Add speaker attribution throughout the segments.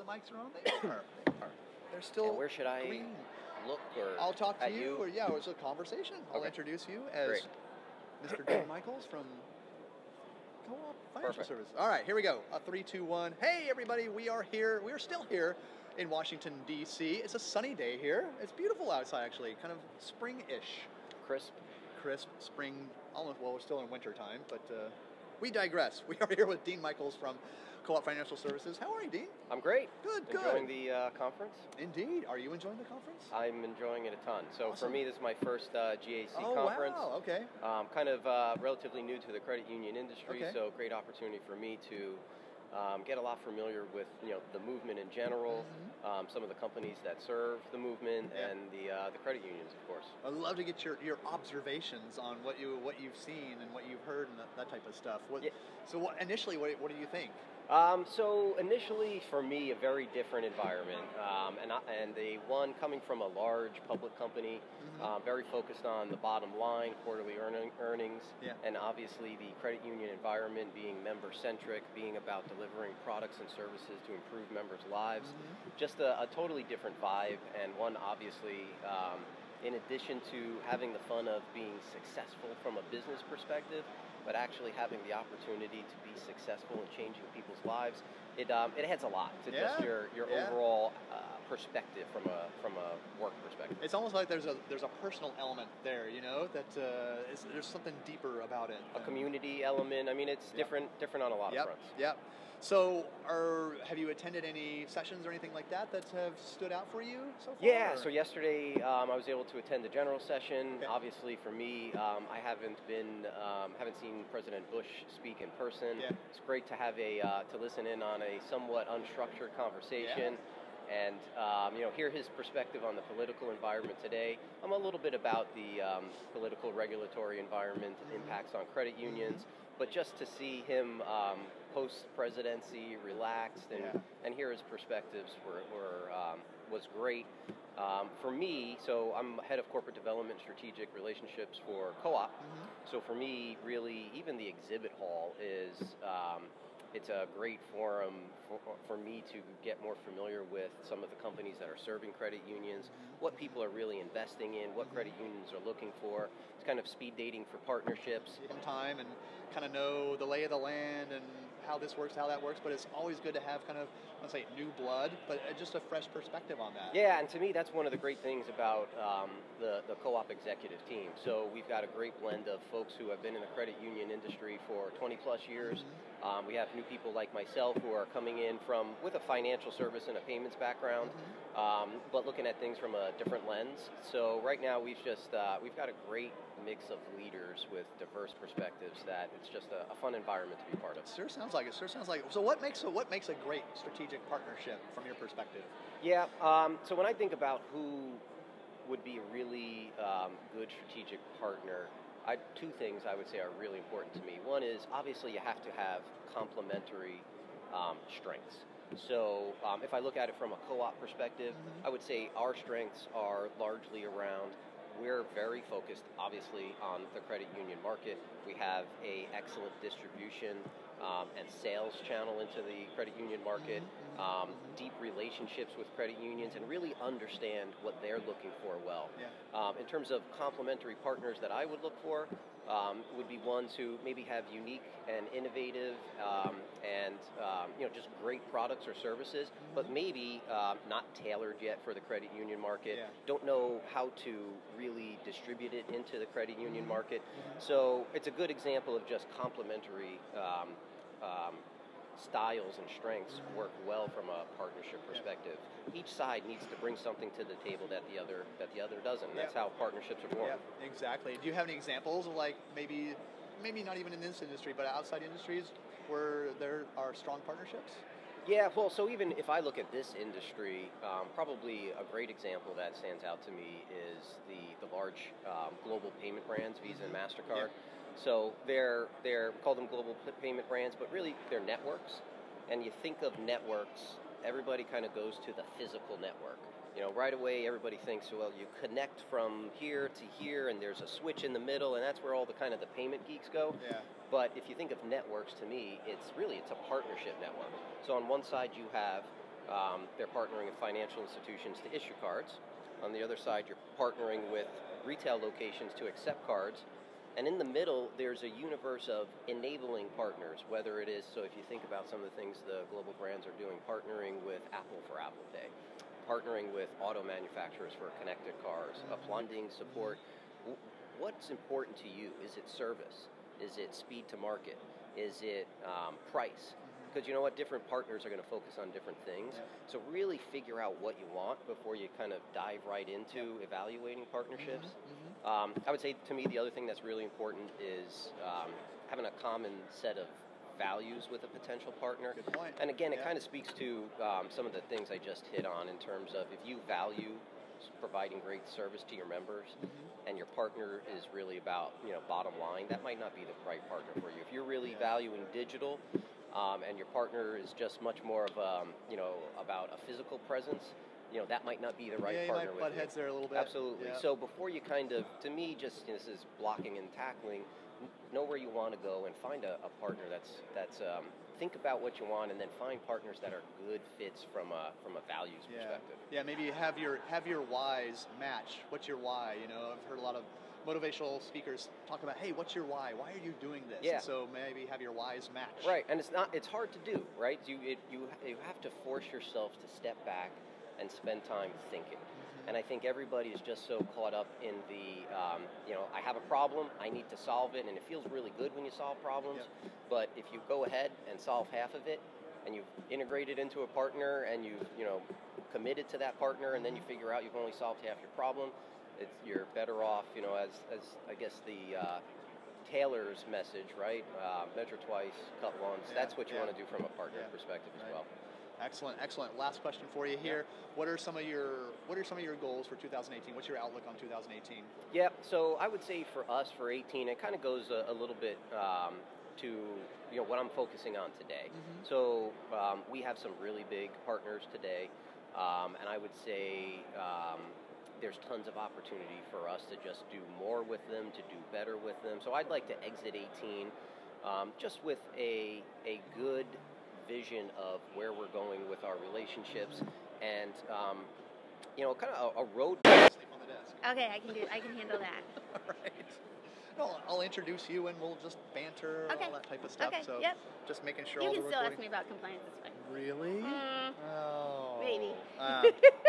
Speaker 1: mics are on? They are. They are. They're still
Speaker 2: And where should I
Speaker 1: green.
Speaker 2: look or
Speaker 1: I'll talk to
Speaker 2: at
Speaker 1: you. Or, yeah, it's a conversation. I'll
Speaker 2: Okay.
Speaker 1: introduce you as
Speaker 2: Great.
Speaker 1: Mr. Dean Michaels from Co-op Financial
Speaker 2: Perfect.
Speaker 1: Services. All right, here we go. 3, 2, 1. Hey, everybody. We are here. We are still here in Washington, D.C. It's a sunny day here. It's beautiful outside, actually. Kind of spring-ish.
Speaker 2: Crisp.
Speaker 1: Crisp, spring, almost, well, we're still in winter time, but we digress. We are here with Dean Michaels from Co-op Financial Services. How are you, Dean?
Speaker 2: I'm great.
Speaker 1: Good,
Speaker 2: Enjoying the conference?
Speaker 1: Indeed. Are you enjoying the conference?
Speaker 2: I'm enjoying it a ton. So
Speaker 1: Awesome.
Speaker 2: For me, this is my first GAC
Speaker 1: Oh,
Speaker 2: conference.
Speaker 1: wow, okay.
Speaker 2: Kind of relatively new to the credit union industry,
Speaker 1: Okay.
Speaker 2: so great opportunity for me to get a lot familiar with the movement in general, some of the companies that serve the movement, and the credit unions, of course.
Speaker 1: I'd love to get your observations on what you've seen and what you've heard and that type of stuff. So initially, what do you think?
Speaker 2: So initially, for me, a very different environment, and a one coming from a large public company, very focused on the bottom line, quarterly earnings, and obviously the credit union environment being member-centric, being about delivering products and services to improve members' lives. Just a totally different vibe, and one obviously, in addition to having the fun of being successful from a business perspective, but actually having the opportunity to be successful in changing people's lives, it adds a lot to just your overall perspective from a work perspective.
Speaker 1: It's almost like there's a personal element there, that there's something deeper about it.
Speaker 2: A community element. I mean, it's different on a lot of fronts.
Speaker 1: Yep. So, have you attended any sessions or anything like that have stood out for you so far?
Speaker 2: Yeah. So yesterday, I was able to attend the general session. Okay. Obviously, for me, I haven't seen President Bush speak in person. Yeah. It's great to have to listen in on a somewhat unstructured conversation. Yeah. And hear his perspective on the political environment today. I'm a little bit about the political regulatory environment and impacts on credit unions, but just to see him post-presidency relaxed and hear his perspectives was great. For me, so I'm head of corporate development strategic relationships for Co-op. So for me, really, even the exhibit hall is it's a great forum for me to get more familiar with some of the companies that are serving credit unions, what people are really investing in, what credit unions are looking for. It's kind of speed dating for partnerships.
Speaker 1: Time and kind of know the lay of the land and how this works, how that works, but it's always good to have kind of, I don't say new blood, but just a fresh perspective on that.
Speaker 2: Yeah, and to me, that's one of the great things about the Co-op executive team. So we've got a great blend of folks who have been in the credit union industry for 20 plus years. We have new people like myself who are coming in with a financial service and a payments background, but looking at things from a different lens. So right now we've got a great mix of leaders with diverse perspectives that it's just a fun environment to be part of.
Speaker 1: Sure sounds like it. So what makes a great strategic partnership from your perspective?
Speaker 2: Yeah. So when I think about who would be a really good strategic partner, two things I would say are really important to me. One is obviously you have to have complementary strengths. So if I look at it from a co-op perspective, I would say our strengths are largely around, we're very focused obviously on the credit union market. We have an excellent distribution and sales channel into the credit union market, deep relationships with credit unions, and really understand what they're looking for well. In terms of complementary partners that I would look for, would be ones who maybe have unique and innovative and just great products or services, but maybe not tailored yet for the credit union market, don't know how to really distribute it into the credit union market. So it's a good example of just complementary styles and strengths work well from a partnership perspective. Each side needs to bring something to the table that the other doesn't. And that's how partnerships are formed.
Speaker 1: Yeah, exactly. Do you have any examples of maybe not even in this industry, but outside industries where there are strong partnerships?
Speaker 2: Yeah, well, so even if I look at this industry, probably a great example that stands out to me is the large global payment brands, Visa and MasterCard. So they're call them global payment brands, but really they're networks. And you think of networks, everybody kind of goes to the physical network. Right away everybody thinks, well, you connect from here to here, and there's a switch in the middle, and that's where all the payment geeks go. But if you think of networks, to me, it's a partnership network. So on one side you have they're partnering with financial institutions to issue cards. On the other side, you're partnering with retail locations to accept cards. And in the middle, there's a universe of enabling partners, whether it is, so if you think about some of the things the global brands are doing, partnering with Apple for Apple Pay, partnering with auto manufacturers for connected cars, funding, support. What's important to you? Is it service? Is it speed to market? Is it price? Because you know what, different partners are going to focus on different things. So really figure out what you want before you kind of dive right into evaluating partnerships. I would say, to me, the other thing that's really important is having a common set of values with a potential partner.
Speaker 1: Good point.
Speaker 2: And again, it kind of speaks to some of the things I just hit on in terms of if you value providing great service to your members and your partner is really about, bottom line, that might not be the right partner for you. If you're really valuing digital and your partner is just much more of about a physical presence, that might not be the right partner with you.
Speaker 1: Butt heads there a little bit.
Speaker 2: Absolutely. Yeah. So before you kind of, to me, just this is blocking and tackling. Know where you want to go and find a partner that's think about what you want and then find partners that are good fits from a values perspective.
Speaker 1: Yeah, maybe have your whys match. What's your why? I've heard a lot of motivational speakers talk about, hey, what's your why? Why are you doing this?
Speaker 2: Yeah.
Speaker 1: And so maybe have your whys match.
Speaker 2: Right, and it's hard to do, right? You have to force yourself to step back and spend time thinking. And I think everybody is just so caught up in the, I have a problem, I need to solve it, and it feels really good when you solve problems. But if you go ahead and solve half of it, and you've integrated into a partner, and you've, committed to that partner, and then you figure out you've only solved half your problem, you're better off, as I guess the Taylor's message, right? Measure twice, cut once. That's what you want to do from a partner perspective as well.
Speaker 1: Excellent. Last question for you here. What are some of your goals for 2018? What's your outlook on 2018?
Speaker 2: Yeah, so I would say for us, for 18, it kind of goes a little bit to what I'm focusing on today. So we have some really big partners today, and I would say there's tons of opportunity for us to just do more with them, to do better with them. So I'd like to exit 18 just with a good vision of where we're going with our relationships and kind of a road.
Speaker 1: Sleep on the desk.
Speaker 3: Okay, I can handle that.
Speaker 1: All right. No, I'll introduce you and we'll just banter, all that type of stuff.
Speaker 3: Okay,
Speaker 1: so just making sure
Speaker 3: you
Speaker 1: all the
Speaker 3: can still
Speaker 1: recording.
Speaker 3: ask me about compliance, it's fine.
Speaker 1: Really? Oh.
Speaker 3: Maybe.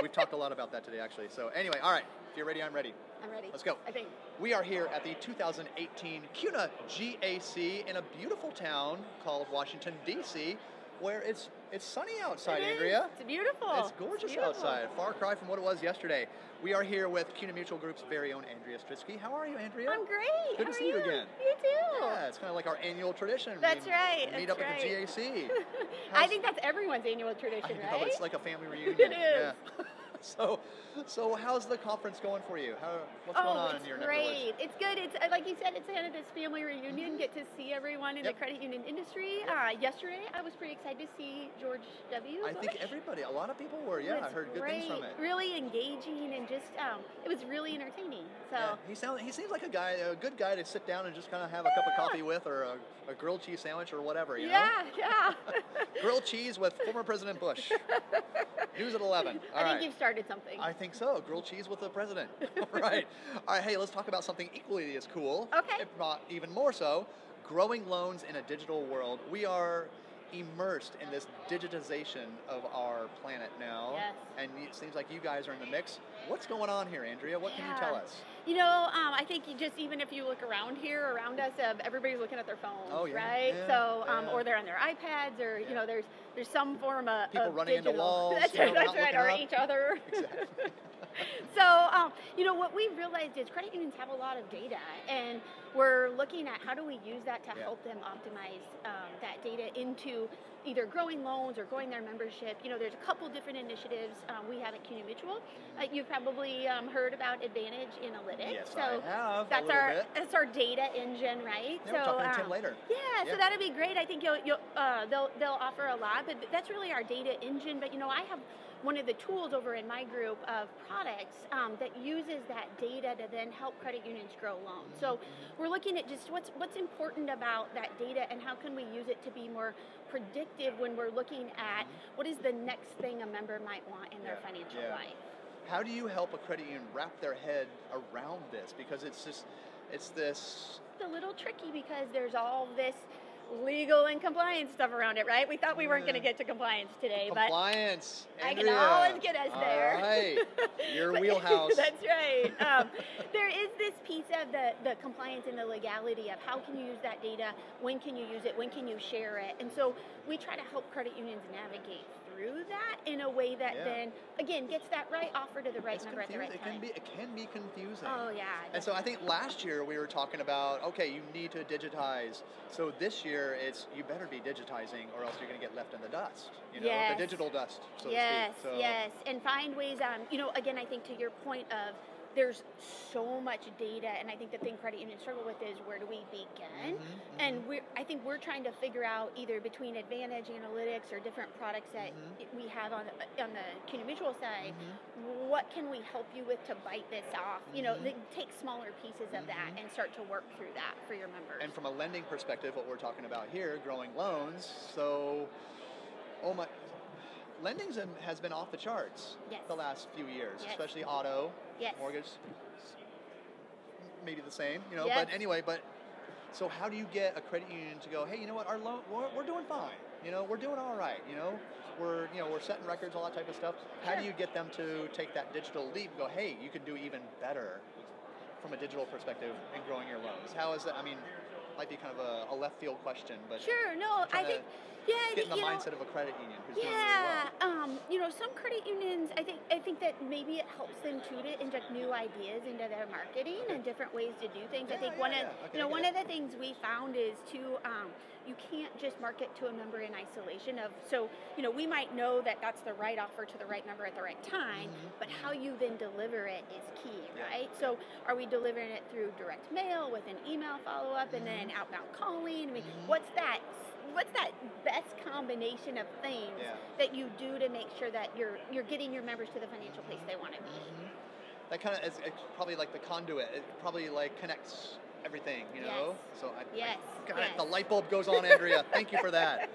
Speaker 1: We've talked a lot about that today, actually. So anyway, all right. If you're ready, I'm ready.
Speaker 3: I'm ready.
Speaker 1: Let's go.
Speaker 3: I think.
Speaker 1: We are here at the 2018 CUNA GAC in a beautiful town called Washington, D.C., where it's sunny outside, Andrea.
Speaker 3: It's beautiful.
Speaker 1: It's gorgeous outside. Far cry from what it was yesterday. We are here with CUNA Mutual Group's very own Andrea Strisky. How are you, Andrea?
Speaker 3: I'm great.
Speaker 1: Good to see you again.
Speaker 3: You too.
Speaker 1: Yeah, it's kind of like our annual tradition.
Speaker 3: That's right.
Speaker 1: Meet up at the GAC.
Speaker 3: I think that's everyone's annual tradition, right?
Speaker 1: It's like a family reunion.
Speaker 3: It is.
Speaker 1: Yeah. So how's the conference going for you? What's going on in your neck of the woods?
Speaker 3: It's great. It's good. It's like you said, it's kind of this family reunion. Get to see everyone in the credit union industry. Yesterday, I was pretty excited to see George W.
Speaker 1: I think a lot of people were. Yeah, I heard good things from it.
Speaker 3: Really engaging and just it was really entertaining. So
Speaker 1: he seems like a good guy to sit down and just kind of have a cup of coffee with, or a grilled cheese sandwich or whatever. You know?
Speaker 3: Yeah.
Speaker 1: Grilled cheese with former President Bush. News at 11.
Speaker 3: I think you've started something.
Speaker 1: I think so. Grilled cheese with the president. All right. Hey, let's talk about something equally as cool.
Speaker 3: Okay.
Speaker 1: If not even more so. Growing loans in a digital world. We are immersed in this digitization of our planet now.
Speaker 3: Yes.
Speaker 1: And it seems like you guys are in the mix. What's going on here, Andrea? What can you tell us?
Speaker 3: I think even if you look around us, everybody's looking at their phones, right?
Speaker 1: Yeah,
Speaker 3: so, or they're on their iPads, or there's some form of
Speaker 1: people running
Speaker 3: digital.
Speaker 1: into walls.
Speaker 3: That's right, or each other.
Speaker 1: Exactly.
Speaker 3: So, what we've realized is credit unions have a lot of data, and we're looking at how do we use that to help them optimize that data into either growing loans or growing their membership. There's a couple different initiatives we have at CUNA Mutual. You've probably heard about Advantage Analytics.
Speaker 1: Yes,
Speaker 3: so
Speaker 1: I have.
Speaker 3: That's our data engine, right?
Speaker 1: Yeah, we're talking to Tim later.
Speaker 3: Yeah, so that'll be great. I think they'll offer a lot, but that's really our data engine. But I have one of the tools over in my group of products that uses that data to then help credit unions grow loans. So we're looking at just what's important about that data and how can we use it to be more predictive when we're looking at what is the next thing a member might want in their financial life.
Speaker 1: How do you help a credit union wrap their head around this? Because it's this.
Speaker 3: It's a little tricky because there's all this legal and compliance stuff around it, right? We thought we weren't going to get to compliance today,
Speaker 1: compliance,
Speaker 3: but
Speaker 1: Andrea.
Speaker 3: I can always get us there.
Speaker 1: All right, your wheelhouse.
Speaker 3: That's right. There is this piece of the compliance and the legality of how can you use that data, when can you use it, when can you share it, and so we try to help credit unions navigate through that in a way that then, again, gets that right offer to the right member at the right time.
Speaker 1: It can be confusing.
Speaker 3: Oh, yeah.
Speaker 1: And so I think last year we were talking about, okay, you need to digitize. So this year it's, you better be digitizing or else you're going to get left in the dust. You know, the digital dust, so to speak. So.
Speaker 3: Yes, and find ways, you know, again, I think to your point of, there's so much data, and I think the thing credit unions struggle with is where do we begin? And I think we're trying to figure out either between Advantage Analytics or different products that we have on the CUNA Mutual side, what can we help you with to bite this off? You know, take smaller pieces of that and start to work through that for your members.
Speaker 1: And from a lending perspective, what we're talking about here, growing loans, so, lending has been off the charts the last few years, especially auto, mortgage, maybe the same, you know, but anyway, so how do you get a credit union to go, hey, you know what, our loan, we're doing fine, you know, we're doing all right, you know, we're setting records, all that type of stuff. How do you get them to take that digital leap and go, hey, you can do even better from a digital perspective in growing your loans? How is that? I mean, might be kind of a left field question, but
Speaker 3: I think
Speaker 1: get in the mindset of a credit union who's doing really well.
Speaker 3: You know, some credit unions, I think that maybe it helps them too to inject new ideas into their marketing and different ways to do things. I think one of the things we found is you can't just market to a member in isolation of, so, you know, we might know that that's the right offer to the right member at the right time, but how you then deliver it is key, right? So are we delivering it through direct mail with an email follow-up and then outbound calling? I mean, what's that best combination of things that you do to make sure that you're getting your members to the financial place they want to be?
Speaker 1: That kind of is probably like the conduit. It probably like connects everything, you know? So I got it. The light bulb goes on, Andrea. Thank you for that.